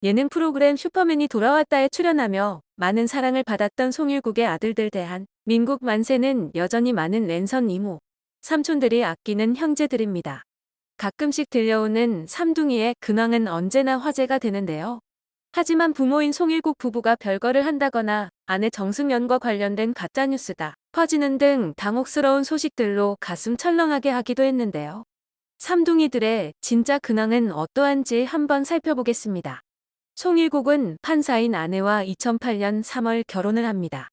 예능 프로그램 슈퍼맨이 돌아왔다에 출연하며 많은 사랑을 받았던 송일국의 아들들 대한 민국 만세는 여전히 많은 랜선 이모, 삼촌들이 아끼는 형제들입니다. 가끔씩 들려오는 삼둥이의 근황은 언제나 화제가 되는데요. 하지만 부모인 송일국 부부가 별거를 한다거나 아내 정승연과 관련된 가짜뉴스가 퍼지는 등 당혹스러운 소식들로 가슴 철렁하게 하기도 했는데요. 삼둥이들의 진짜 근황은 어떠한지 한번 살펴보겠습니다. 송일국은 판사인 아내와 2008년 3월 결혼을 합니다.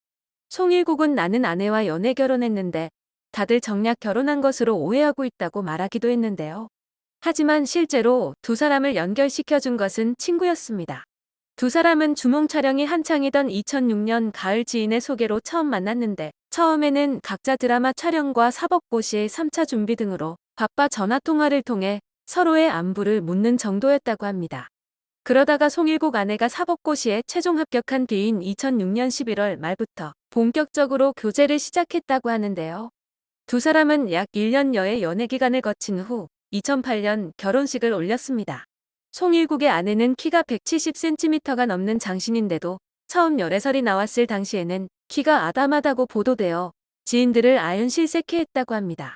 송일국은 나는 아내와 연애 결혼했는데 다들 정략 결혼한 것으로 오해하고 있다고 말하기도 했는데요. 하지만 실제로 두 사람을 연결시켜준 것은 친구였습니다. 두 사람은 주몽 촬영이 한창이던 2006년 가을 지인의 소개로 처음 만났는데 처음에는 각자 드라마 촬영과 사법고시 3차 준비 등으로 바빠 전화통화를 통해 서로의 안부를 묻는 정도였다고 합니다. 그러다가 송일국 아내가 사법고시에 최종 합격한 뒤인 2006년 11월 말부터 본격적으로 교제를 시작했다고 하는데요. 두 사람은 약 1년여의 연애 기간을 거친 후 2008년 결혼식을 올렸습니다. 송일국의 아내는 키가 170cm가 넘는 장신인데도 처음 열애설이 나왔을 당시에는 키가 아담하다고 보도되어 지인들을 아연실색해 했다고 합니다.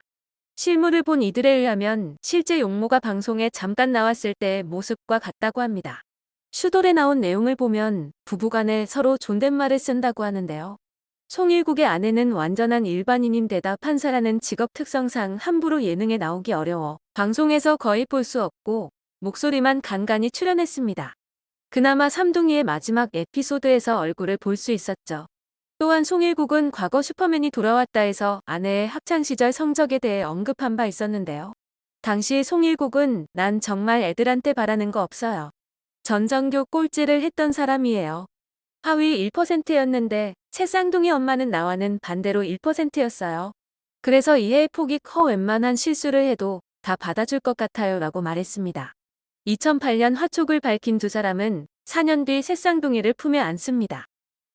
실물을 본 이들에 의하면 실제 용모가 방송에 잠깐 나왔을 때의 모습과 같다고 합니다. 슈돌에 나온 내용을 보면 부부간에 서로 존댓말을 쓴다고 하는데요. 송일국의 아내는 완전한 일반인인데다 판사라는 직업 특성상 함부로 예능에 나오기 어려워 방송에서 거의 볼 수 없고 목소리만 간간히 출연했습니다. 그나마 삼둥이의 마지막 에피소드에서 얼굴을 볼 수 있었죠. 또한 송일국은 과거 슈퍼맨이 돌아왔다에서 아내의 학창시절 성적에 대해 언급한 바 있었는데요. 당시 송일국은 난 정말 애들한테 바라는 거 없어요. 전전교 꼴찌를 했던 사람이에요. 하위 1%였는데 새 쌍둥이 엄마는 나와는 반대로 1%였어요. 그래서 이해의 폭이 커 웬만한 실수를 해도 다 받아줄 것 같아요 라고 말했습니다. 2008년 화촉을 밝힌 두 사람은 4년 뒤 새 쌍둥이를 품에 안습니다.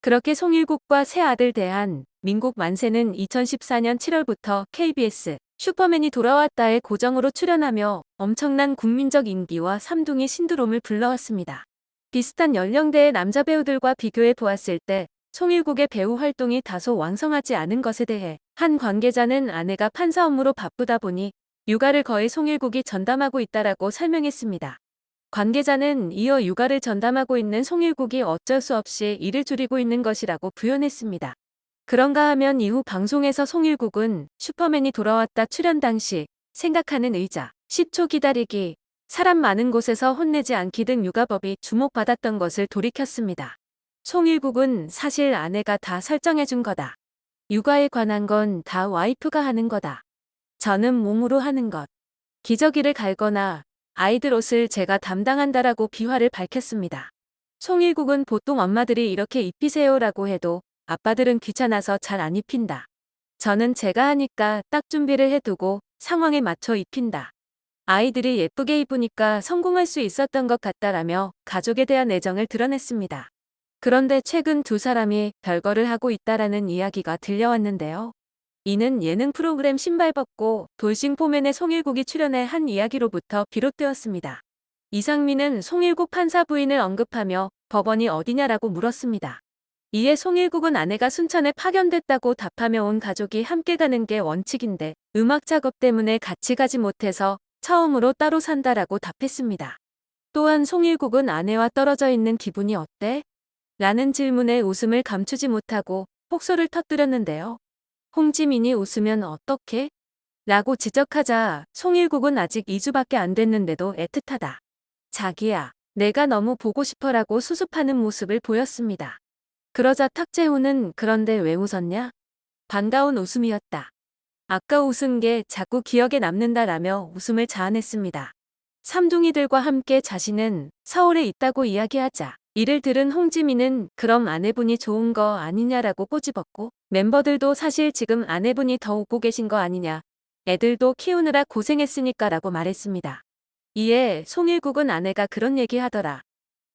그렇게 송일국과 새 아들 대한 민국 만세는 2014년 7월부터 KBS 슈퍼맨이 돌아왔다에 고정으로 출연하며 엄청난 국민적 인기와 삼둥이 신드롬을 불러왔습니다. 비슷한 연령대의 남자 배우들과 비교해 보았을 때 송일국의 배우 활동이 다소 왕성하지 않은 것에 대해 한 관계자는 아내가 판사 업무로 바쁘다 보니 육아를 거의 송일국이 전담하고 있다라고 설명했습니다. 관계자는 이어 육아를 전담하고 있는 송일국이 어쩔 수 없이 일을 줄이고 있는 것이라고 부연했습니다. 그런가 하면 이후 방송에서 송일국은 슈퍼맨이 돌아왔다 출연 당시 생각하는 의자, 10초 기다리기, 사람 많은 곳에서 혼내지 않기 등 육아법이 주목받았던 것을 돌이켰습니다. 송일국은 사실 아내가 다 설정해준 거다. 육아에 관한 건 다 와이프가 하는 거다. 저는 몸으로 하는 것. 기저귀를 갈거나 아이들 옷을 제가 담당한다라고 비화를 밝혔습니다. 송일국은 보통 엄마들이 이렇게 입히세요라고 해도 아빠들은 귀찮아서 잘 안 입힌다. 저는 제가 하니까 딱 준비를 해두고 상황에 맞춰 입힌다. 아이들이 예쁘게 입으니까 성공할 수 있었던 것 같다라며 가족에 대한 애정을 드러냈습니다. 그런데 최근 두 사람이 별거를 하고 있다라는 이야기가 들려왔는데요. 이는 예능 프로그램 신발 벗고 돌싱 포맨의 송일국이 출연해 한 이야기로부터 비롯되었습니다. 이상민은 송일국 판사 부인을 언급하며 법원이 어디냐라고 물었습니다. 이에 송일국은 아내가 순천에 파견됐다고 답하며 온 가족이 함께 가는 게 원칙인데 음악 작업 때문에 같이 가지 못해서 처음으로 따로 산다라고 답했습니다. 또한 송일국은 아내와 떨어져 있는 기분이 어때? 라는 질문에 웃음을 감추지 못하고 폭소를 터뜨렸는데요. 홍지민이 웃으면 어떡해? 라고 지적하자 송일국은 아직 2주밖에 안 됐는데도 애틋하다. 자기야, 내가 너무 보고 싶어라고 수습하는 모습을 보였습니다. 그러자 탁재훈은 그런데 왜 웃었냐? 반가운 웃음이었다. 아까 웃은 게 자꾸 기억에 남는다라며 웃음을 자아냈습니다. 삼둥이들과 함께 자신은 서울에 있다고 이야기하자 이를 들은 홍지민은 그럼 아내분이 좋은 거 아니냐라고 꼬집었고 멤버들도 사실 지금 아내분이 더 웃고 계신 거 아니냐. 애들도 키우느라 고생했으니까라고 말했습니다. 이에 송일국은 아내가 그런 얘기 하더라.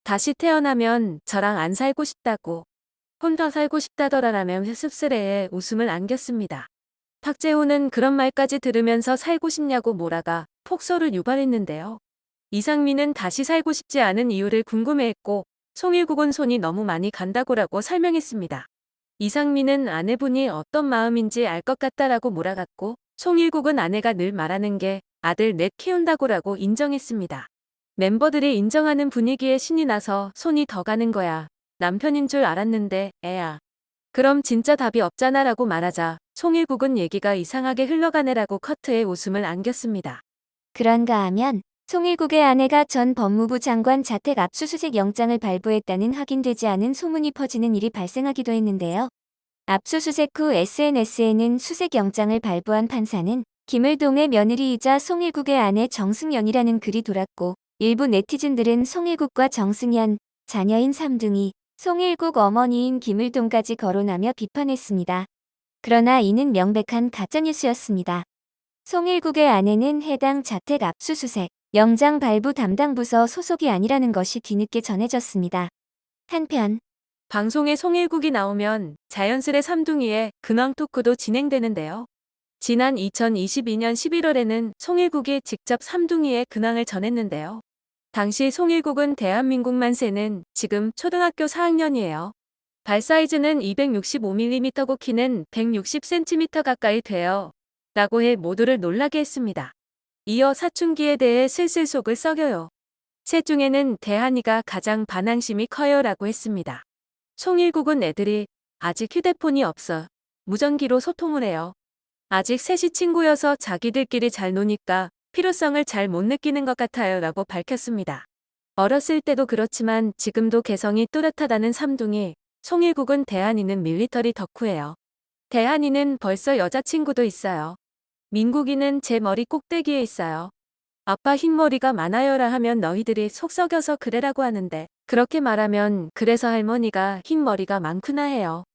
다시 태어나면 저랑 안 살고 싶다고. 혼자 살고 싶다더라라며 씁쓸해해 웃음을 안겼습니다. 탁재훈은 그런 말까지 들으면서 살고 싶냐고 몰아가 폭소를 유발했는데요. 이상민은 다시 살고 싶지 않은 이유를 궁금해했고 송일국은 손이 너무 많이 간다고라고 설명했습니다. 이상민은 아내분이 어떤 마음인지 알 것 같다라고 몰아갔고 송일국은 아내가 늘 말하는 게 아들 넷 키운다고라고 인정했습니다. 멤버들이 인정하는 분위기에 신이 나서 손이 더 가는 거야. 남편인 줄 알았는데 애야. 그럼 진짜 답이 없잖아라고 말하자 송일국은 얘기가 이상하게 흘러가네라고 커트에 웃음을 안겼습니다. 그런가 하면 송일국의 아내가 전 법무부 장관 자택 압수수색 영장을 발부했다는 확인되지 않은 소문이 퍼지는 일이 발생하기도 했는데요. 압수수색 후 SNS에는 수색 영장을 발부한 판사는 김을동의 며느리이자 송일국의 아내 정승연이라는 글이 돌았고 일부 네티즌들은 송일국과 정승연, 자녀인 삼둥이, 송일국 어머니인 김을동까지 거론하며 비판했습니다. 그러나 이는 명백한 가짜뉴스였습니다. 송일국의 아내는 해당 자택 압수수색, 영장 발부 담당 부서 소속이 아니라는 것이 뒤늦게 전해졌습니다. 한편 방송에 송일국이 나오면 자연스레 삼둥이의 근황 토크도 진행되는데요. 지난 2022년 11월에는 송일국이 직접 삼둥이의 근황을 전했는데요. 당시 송일국은 대한민국 만세는 지금 초등학교 4학년이에요. 발 사이즈는 265mm고 키는 160cm 가까이 돼요. 라고 해 모두를 놀라게 했습니다. 이어 사춘기에 대해 슬슬 속을 썩여요. 셋 중에는 대한이가 가장 반항심이 커요 라고 했습니다. 송일국은 애들이 아직 휴대폰이 없어 무전기로 소통을 해요. 아직 셋이 친구여서 자기들끼리 잘 노니까 필요성을 잘 못 느끼는 것 같아요 라고 밝혔습니다. 어렸을 때도 그렇지만 지금도 개성이 뚜렷하다는 삼둥이, 송일국은 대한이는 밀리터리 덕후예요. 대한이는 벌써 여자친구도 있어요. 민국이는 제 머리 꼭대기에 있어요. 아빠 흰머리가 많아요라 하면 너희들이 속 썩여서 그래라고 하는데 그렇게 말하면 그래서 할머니가 흰머리가 많구나 해요.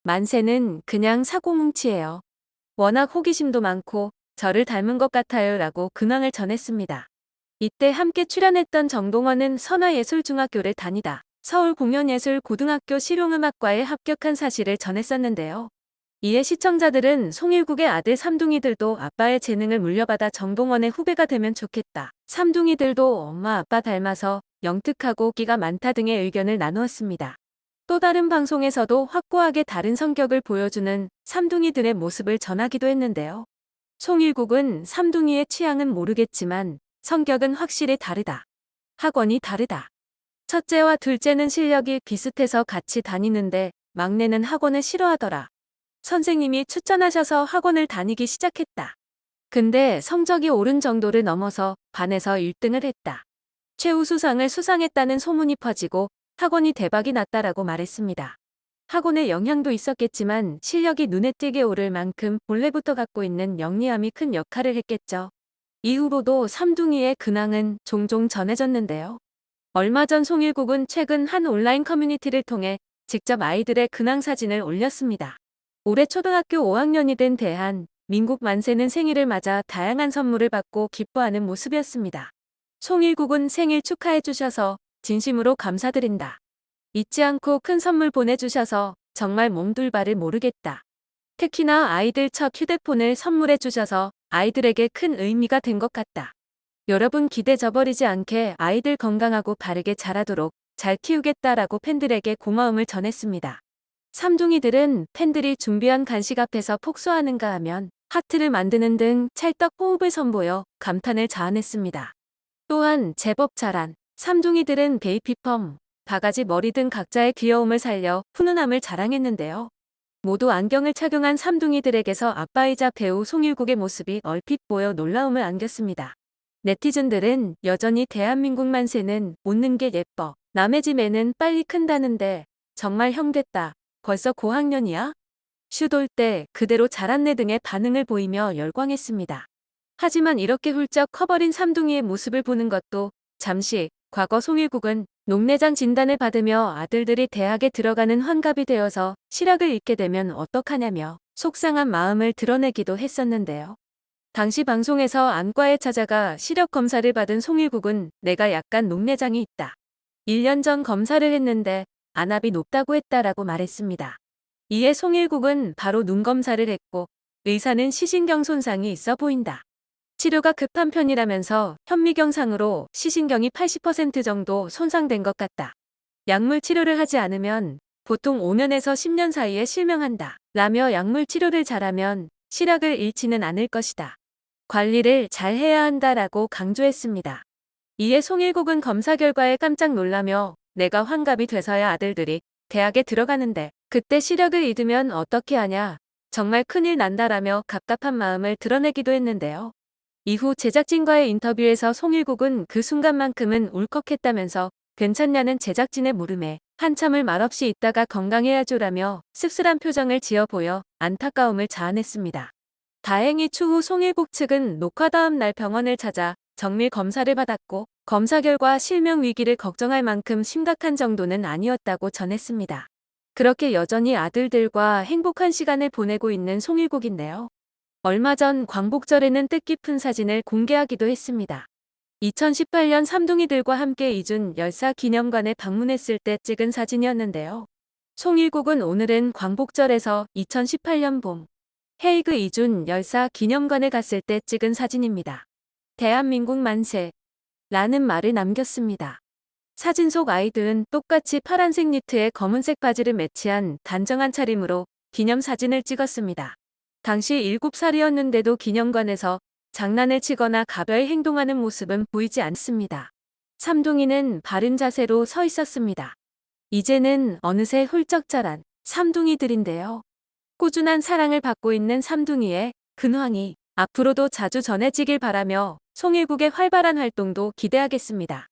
만세는 그냥 사고뭉치예요. 워낙 호기심도 많고 저를 닮은 것 같아요 라고 근황을 전했습니다. 이때 함께 출연했던 정동원은 선화예술중학교를 다니다 서울공연예술고등학교 실용음악과에 합격한 사실을 전했었는데요. 이에 시청자들은 송일국의 아들 삼둥이들도 아빠의 재능을 물려받아 정동원의 후배가 되면 좋겠다. 삼둥이들도 엄마 아빠 닮아서 영특하고 끼가 많다 등의 의견을 나누었습니다. 또 다른 방송에서도 확고하게 다른 성격을 보여주는 삼둥이들의 모습을 전하기도 했는데요. 송일국은 삼둥이의 취향은 모르겠지만 성격은 확실히 다르다. 학원이 다르다. 첫째와 둘째는 실력이 비슷해서 같이 다니는데 막내는 학원을 싫어하더라. 선생님이 추천하셔서 학원을 다니기 시작했다. 근데 성적이 오른 정도를 넘어서 반에서 1등을 했다. 최우수상을 수상했다는 소문이 퍼지고 학원이 대박이 났다라고 말했습니다. 학원의 영향도 있었겠지만 실력이 눈에 띄게 오를 만큼 본래부터 갖고 있는 영리함이 큰 역할을 했겠죠. 이후로도 삼둥이의 근황은 종종 전해졌는데요. 얼마 전 송일국은 최근 한 온라인 커뮤니티를 통해 직접 아이들의 근황 사진을 올렸습니다. 올해 초등학교 5학년이 된 대한, 민국 만세는 생일을 맞아 다양한 선물을 받고 기뻐하는 모습이었습니다. 송일국은 생일 축하해 주셔서 진심으로 감사드린다. 잊지 않고 큰 선물 보내주셔서 정말 몸둘 바를 모르겠다. 특히나 아이들 첫 휴대폰을 선물해 주셔서 아이들에게 큰 의미가 된 것 같다. 여러분 기대 저버리지 않게 아이들 건강하고 바르게 자라도록 잘 키우겠다라고 팬들에게 고마움을 전했습니다. 삼둥이들은 팬들이 준비한 간식 앞에서 폭소하는가 하면 하트를 만드는 등 찰떡 호흡을 선보여 감탄을 자아냈습니다. 또한 제법 잘한 삼둥이들은 베이피펌, 바가지 머리 등 각자의 귀여움을 살려 훈훈함을 자랑했는데요. 모두 안경을 착용한 삼둥이들에게서 아빠이자 배우 송일국의 모습이 얼핏 보여 놀라움을 안겼습니다. 네티즌들은 여전히 대한민국 만세는 웃는 게 예뻐. 남의 집 애는 빨리 큰다는데 정말 형 됐다. 벌써 고학년이야? 슈돌 때 그대로 자랐네 등의 반응을 보이며 열광했습니다. 하지만 이렇게 훌쩍 커버린 삼둥이의 모습을 보는 것도 잠시 과거 송일국은 녹내장 진단을 받으며 아들들이 대학에 들어가는 환갑이 되어서 시력을 잃게 되면 어떡하냐며 속상한 마음을 드러내기도 했었는데요. 당시 방송에서 안과에 찾아가 시력 검사를 받은 송일국은 내가 약간 녹내장이 있다. 1년 전 검사를 했는데 안압이 높다고 했다라고 말했습니다. 이에 송일국은 바로 눈 검사를 했고 의사는 시신경 손상이 있어 보인다. 치료가 급한 편이라면서 현미경상으로 시신경이 80% 정도 손상된 것 같다. 약물 치료를 하지 않으면 보통 5년에서 10년 사이에 실명한다. 라며 약물 치료를 잘하면 시력을 잃지는 않을 것이다. 관리를 잘 해야 한다라고 강조했습니다. 이에 송일국은 검사 결과에 깜짝 놀라며 내가 환갑이 돼서야 아들들이 대학에 들어가는데 그때 시력을 잃으면 어떻게 하냐. 정말 큰일 난다라며 갑갑한 마음을 드러내기도 했는데요. 이후 제작진과의 인터뷰에서 송일국은 그 순간만큼은 울컥했다면서 괜찮냐는 제작진의 물음에 한참을 말없이 있다가 건강해야죠라며 씁쓸한 표정을 지어 보여 안타까움을 자아냈습니다. 다행히 추후 송일국 측은 녹화 다음 날 병원을 찾아 정밀 검사를 받았고 검사 결과 실명 위기를 걱정할 만큼 심각한 정도는 아니었다고 전했습니다. 그렇게 여전히 아들들과 행복한 시간을 보내고 있는 송일국인데요. 얼마 전 광복절에는 뜻깊은 사진을 공개하기도 했습니다. 2018년 삼둥이들과 함께 이준 열사 기념관에 방문했을 때 찍은 사진이었는데요. 송일국은 오늘은 광복절에서 2018년 봄 헤이그 이준 열사 기념관에 갔을 때 찍은 사진입니다. 대한민국 만세! 라는 말을 남겼습니다. 사진 속 아이들은 똑같이 파란색 니트에 검은색 바지를 매치한 단정한 차림으로 기념사진을 찍었습니다. 당시 7살이었는데도 기념관에서 장난을 치거나 가벼이 행동하는 모습은 보이지 않습니다. 삼둥이는 바른 자세로 서 있었습니다. 이제는 어느새 훌쩍 자란 삼둥이들인데요. 꾸준한 사랑을 받고 있는 삼둥이의 근황이 앞으로도 자주 전해지길 바라며 송일국의 활발한 활동도 기대하겠습니다.